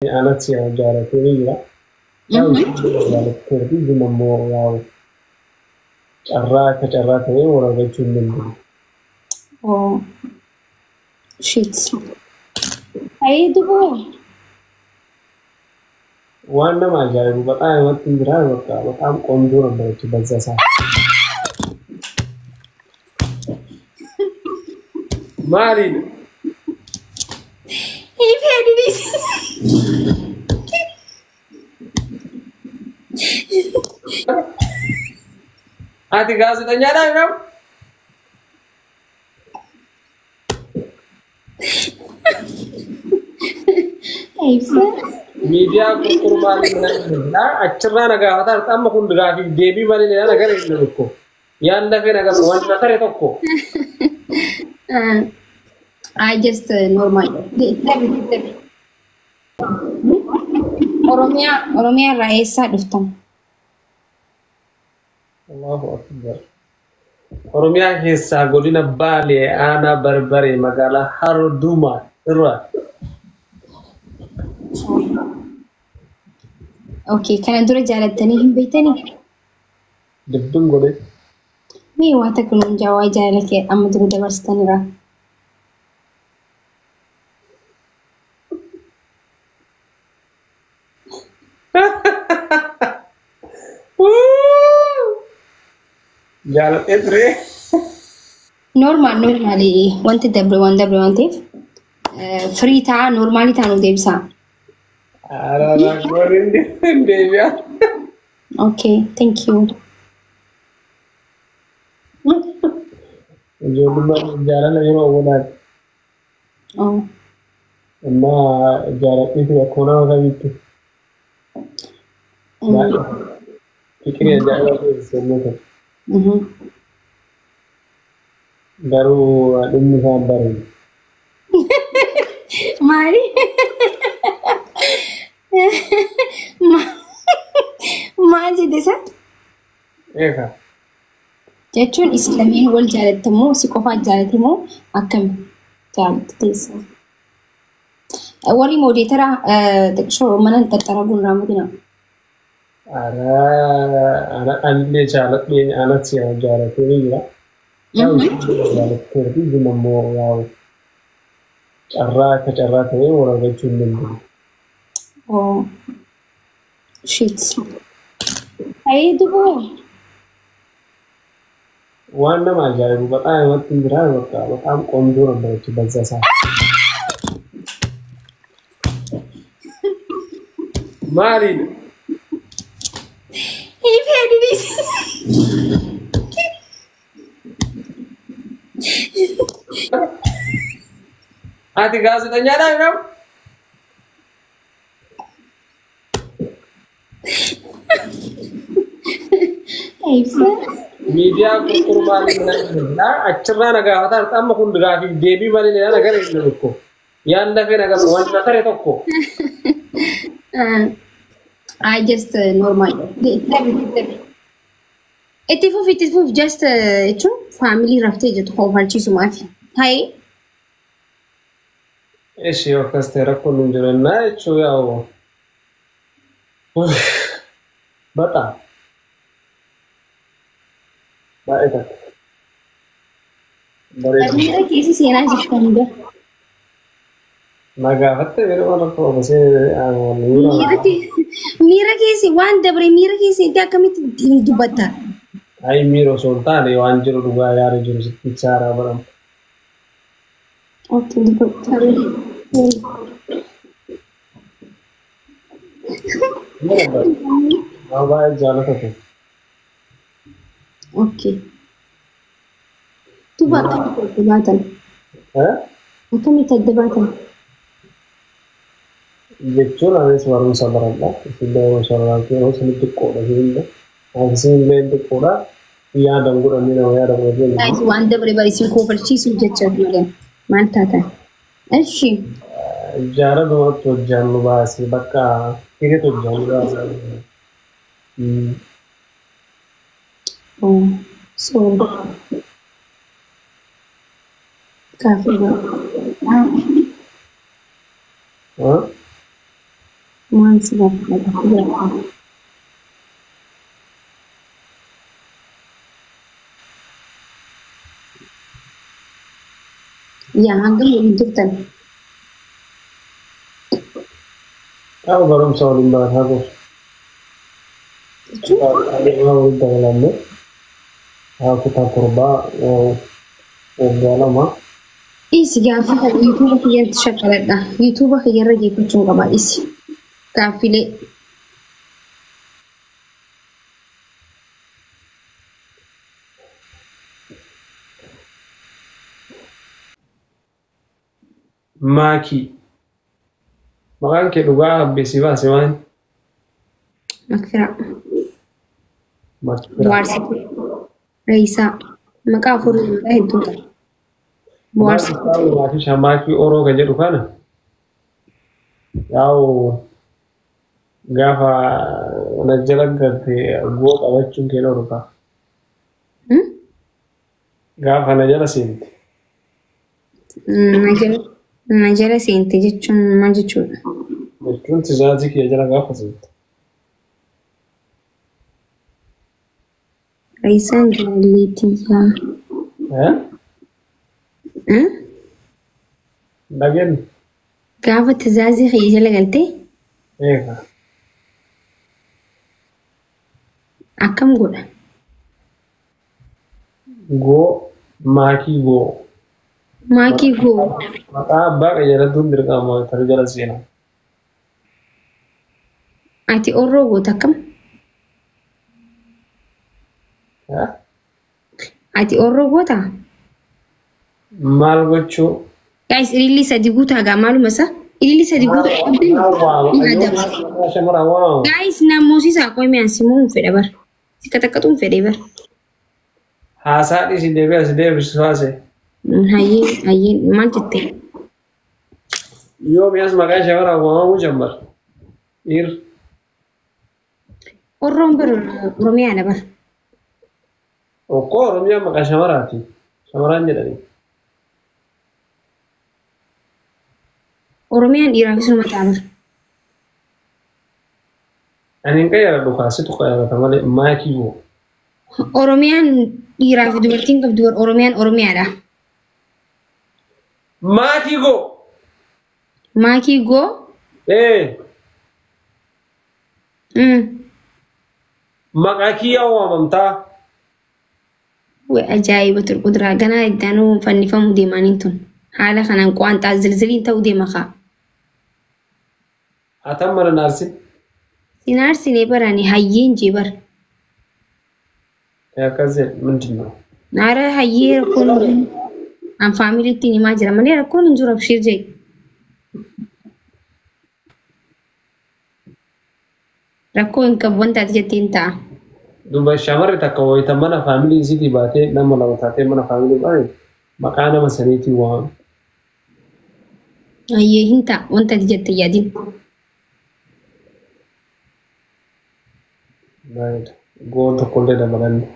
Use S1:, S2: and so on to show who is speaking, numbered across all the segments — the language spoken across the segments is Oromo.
S1: أنا سيا جارتني لا أو جارتني بمو ياو جراتني ولا بيجون من
S2: Oh, shit. Aí, Dubu.
S1: وأنا ما جاري بقى ما تندرا بقى كوندور بيجي بزاسا ماري
S2: Hey, Penny.
S1: هاتي غاز تانية يا
S2: Hey, sir.
S1: media kurmani na achirra naga wata amma kun daga fi debi mali ne na gare ne ko yanda fe naga wanda tare tokko
S2: I just normal. Oromia Raisa duftan.
S1: Allahu akbar Oromiya keessa godina Baale ana barbare magala Harduma irra
S2: Okay, kana dura jaalatanii hin beektanii?
S1: dibbin gode
S2: Mee waata kunuun jawaa jaalatee amma dura dabarsitanirra.
S1: jalat etre
S2: Normally wanti dabre waan ta'eef free ta'a normally taanu deebisa.
S1: ara la gorin debiya
S2: Okay, thank you.
S1: joduma jalala yero wona
S2: Oh.
S1: amma jalat etre kona wala bitu fikri jalala semmata daru adumni sambare
S2: Mari. Maal jedhe isa?
S1: eka
S2: Jechuun islamiin wal jaalattamoo si qofaa jaalatamoo akkami jaalattateessa? Warri moodeetara xiqqoo mana xaxxara gurraa mutina.
S1: ana anne jalat be ana siya jalatini la jalat kurdi bimmo yaw carra tawe wala bejun min
S2: Oh, shit. Hey, Dubu.
S1: ዋና ማጃሩ በጣም ወጥንድራ በጣም ቆንጆ ነበረች በዛ ሰዓት ማሪ
S2: Hey, Penny.
S1: አቲ ጋዜጠኛ ነው
S2: Hey, sir.
S1: ሚዲያ kurmani na achirra naga wata amma kun daga fi debi mali ne na gare ne ko yanda fe naga wanda tare tokko
S2: I just normal. Itti fuf just jechuun family raftee jettu koofalchiisu maafi. Hai.
S1: እሺ ወከስተ ረኮን እንጀረና እቹ ያው በጣም ባይታ
S2: Miira keessa seenaa jirtanidha.
S1: nagafatte vero ko base
S2: Miira keessa waan dabre miira keessa itti akkamitti dubbatta?
S1: ai miro soltane io angelo duga yare giuro sittara baram
S2: Okay, dubbatta.
S1: ma vai jalata to
S2: Okay. Dubbatta dubbatan.
S1: eh
S2: Akkamitti adda baatan?
S1: jechuun anis barumsa baradha isinlee yeroo sararaan yeroo sanitti qoodha isinlee isinlee xiqqoodha yaadan godhanii nama yaadan godhanii
S2: Guys, waan dabre barisiin koofalchiisuuf jecha malee maal taatan? Eshi.
S1: jaara duratti hojjaan nu baase bakka hiriit hojjaan nu baase.
S2: Oh, so kaafii.
S1: Huh?
S2: maal si gaafadha yaa hangam waliin turtan
S1: Aku baru soalin banget aku. Ada mau dalamnya. Aku tak purba. Udah lama.
S2: isi gaafii yuutuuba kiyyatti shaqaladha yuutuuba kiyyarra geeffachuu qaba isi gaaffilee
S1: Maki. Makan ke dhugaa abbesi baase waan.
S2: makfira
S1: Makfira.
S2: bohaarsitu reeyisaa maqaa afurii maqaa hedduu qaba bohaarsitu
S1: Maki shamaki oroo kan jedhu kana. Yaa'u gaafa najjala garte goo qabachuun keenya dhufa. Gaafa najjala seente.
S2: najala seente jechuun maal jechuudha
S1: Jechuun tijaajii kiyya jala gaafa seente.
S2: reeyisaan jaalleetiyyaa
S1: Dhageen
S2: gaafa tajaajii kiyya jala galtee
S1: eega.
S2: akkam godha
S1: Goo maakii goo.
S2: maakii goo
S1: Maqaa abbaa qayyaratuun dirqama tarii jala seenaa.
S2: ati orroo goota akkam ati orroo goota
S1: Maal gochuu?
S2: guys ililli sadi guutaa gaa maaluma isa ililli sadi guutaa
S1: Shamara waaw.
S2: guys namoosisaa qoy mi'aan simuun fedha bar sikka takkatuun fedhee bar
S1: Haasaa dhiisi deebi'as deebisu haase.
S2: hayyeen maal jettee
S1: Yoo mi'as maqaa shamara waamuu jambar. Ir
S2: orroon bar oromiyaadha bar
S1: okkoo oromiyaa maqaa shamaraati. Shamaraan jedhani.
S2: oromiyaan dhiiraafis numa ta'a bar
S1: Ani hin qayyara kaasitu qayyarata malee maakii goo.
S2: oromiyaan dhiiraa fi dubartiin qabdu bar oromiyaan oromiyaadha
S1: Maakii goo.
S2: maakii goo
S1: Maqaa kiyyaa waamamtaa.
S2: way ajaa'iba turquduraa ganaa iddaanuu fannifamuu deemaniin tun haala kanaan qo'anxaa zilziliin ta'uu deema kaa
S1: Atam mana naarsin.
S2: sinaarsine barani hayyeen jee bar
S1: Akkas ምንድን ነው?
S2: naara hayyee rakkoon hin jiru an faamiliittiin himaa jira malee rakkoon hin jiru abshiir jee rakkoo hin qabu wanta ati jetteen ta'a
S1: Duuba shamarri takka wayita mana faamilii isiitii baatee nama lama taatee mana faamilii baate maqaa nama saniitii waama.
S2: hayyee hin ta'a wanta ati jette yaadiin
S1: Goo tokkollee dabalanne.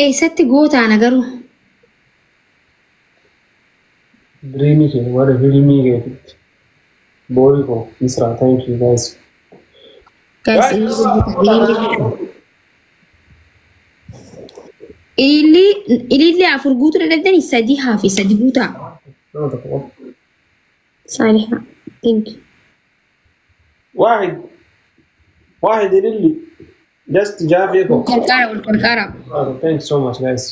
S2: eessatti gootaana garuu
S1: Diriimii kee warra fiilmii keetitti. Boorii koo Israa thank you guys.
S2: guys ilillee afur guutuu dadhabdanii sadii haafi sadi guutaa
S1: Nama tokko qofa.
S2: saaliha thank you
S1: واحد اللي just جافيكو.
S2: qarqara wal qarqara
S1: Thank you so much guys.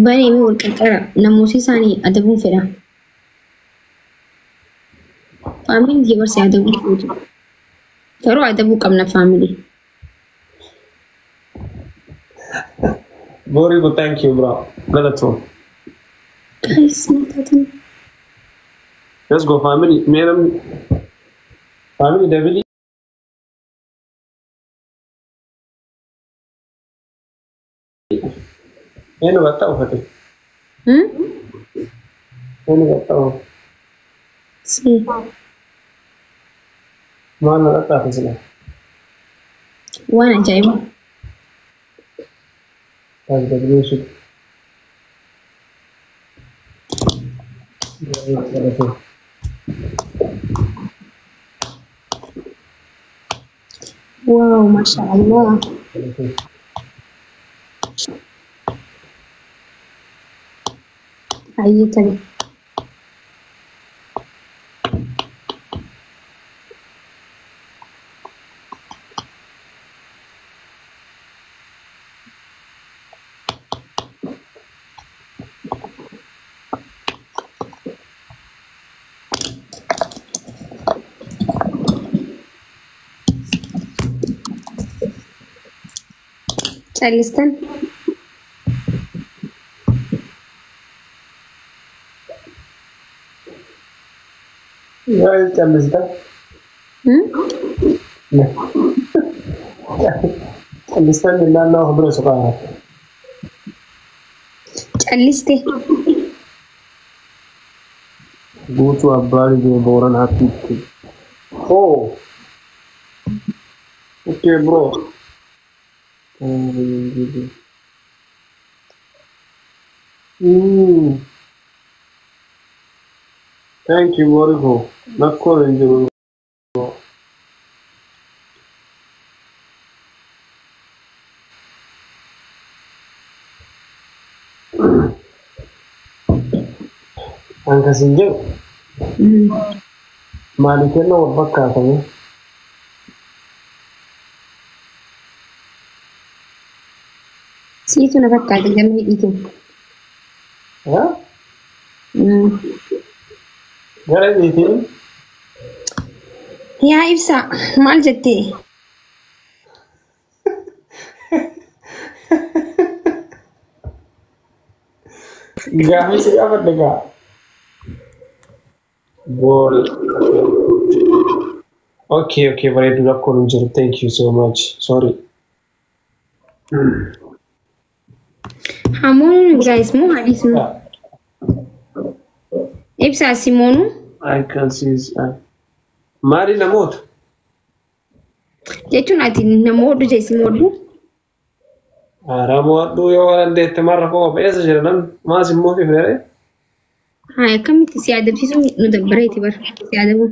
S2: baneemi wal qarqara namooti isaanii adabuun fedha faamiliin kee barsi adabuu fuutu garuu adabuu qabna faamilii
S1: Boorii koo thank you bro. Galatoo.
S2: guys nataatan
S1: Let's go family. Meeram family Devili. Eno batta ufate. Eno batta ufate.
S2: si
S1: Maal batta ufate sila.
S2: waan ajaa'iba
S1: tasgabbeessuuf
S2: Wow, mashallah. Hayyee tole. Callistan.
S1: Guys, callistan. Callistan naannoo Hobira Suqaara.
S2: Calliste.
S1: Guutuu abbaan ijoollee Booranaatti itti. Oh, okay bro. Thank you, Morigo. Nakkoon hin jiru. Angkasin jiru. Maaliif kennaa wal fakkaatame?
S2: Siitu na fakkaate gama hidhiitiin.
S1: Gara hidhiitiin?
S2: Yaa ibsa maal jettee?
S1: Gaafii si gaafadhe gaa. Bool. Okay, bareedu rakkoon hin jiru. Thank you so much. Sorry.
S2: Hamoonu guys moo hadis moo? Ibsa Simonu?
S1: I can see his maali namoota?
S2: Jechuun ati namoota jesi moodu?
S1: Ramoodhuu yoo dandeette marra koo beesa jira namni maas immoo fi fedhe.
S2: Haa akkamitti si adabsiisu nu dabbareeti bar si adabu.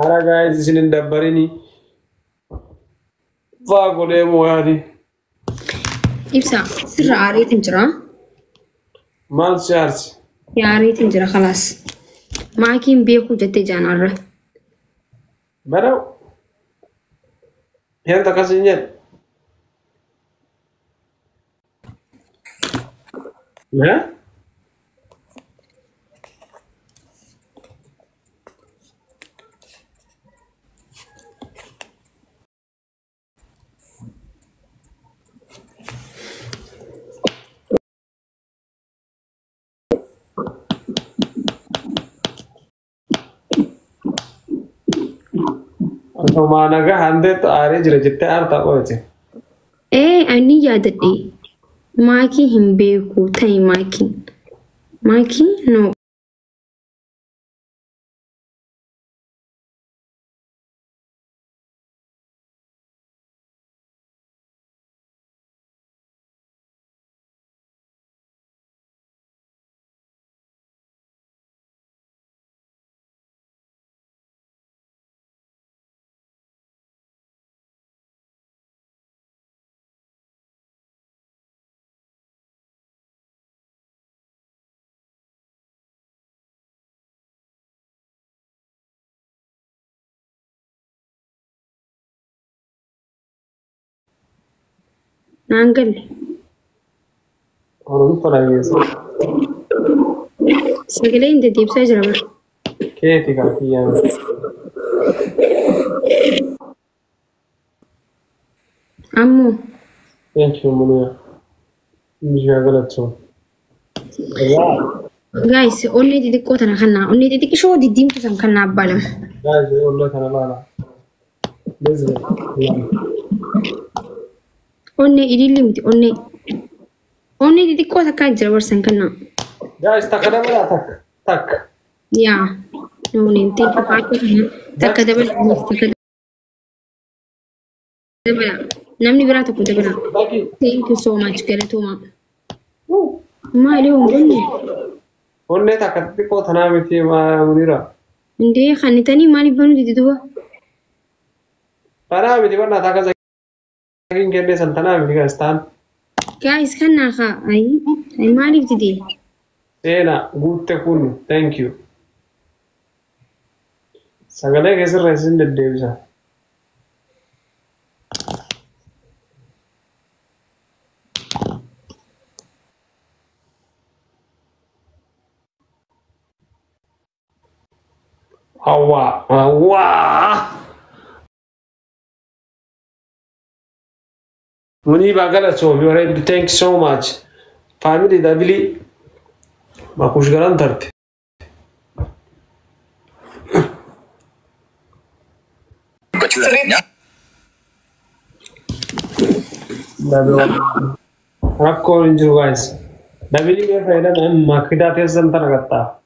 S1: Ara guys isin hin dabbarini. Faa godhee mooyaani.
S2: Ibsa sirra aariitiin jira.
S1: Maal si aarsi?
S2: Yaariitiin jira khalaas. Maakiin beekuu jettee jaanarra.
S1: Bara heerta akkasii jedhe. Maanaga handeetu aaree jira jettee aartaa qo'ate.
S2: Ani yaadadhe. Maakii hin beeku ta'e maakiin. Maakii no. Naangal.
S1: Oromoo farageessa.
S2: Sagalee hin deddeebisaa jira bara.
S1: Keeti kan kiyyaan.
S2: Ammoo.
S1: Thank you Munia. Bishaa galatoo.
S2: Guys, onni xixiqqoo tana kannaa. Onni xixiqqishoo diddiimtu san kannaa abbaadhama.
S1: Guys, ollaa kana laala.
S2: Onni idilli miti onni. Onni xixiqqoo takkaa jira barsan kannaa.
S1: Guys, takka dabalaa takka.
S2: Yaa. Nuuni hin ta'e fakkaatu takka dabalaa takka Dabala. Namni biraa tokko dabala.
S1: Lagi.
S2: Thank you so much. Galatuma. Maali honne?
S1: Honne takkatti koo tanaa miti munira.
S2: Indee kanitanii maaliif banuu didi duba?
S1: Tanaa miti barnaa takka zakiin kenne san tanaa miti gaastaan.
S2: Guys kan naakaa ay maaliif didi?
S1: Seena guutte kun thank you. Sagalee keessirra isin deddeebisa. Muni bagala so you are thank you so much. Family dabili ma kush garan tarte. Rakko injiru guys. Dabili me faida makida te santana gatta.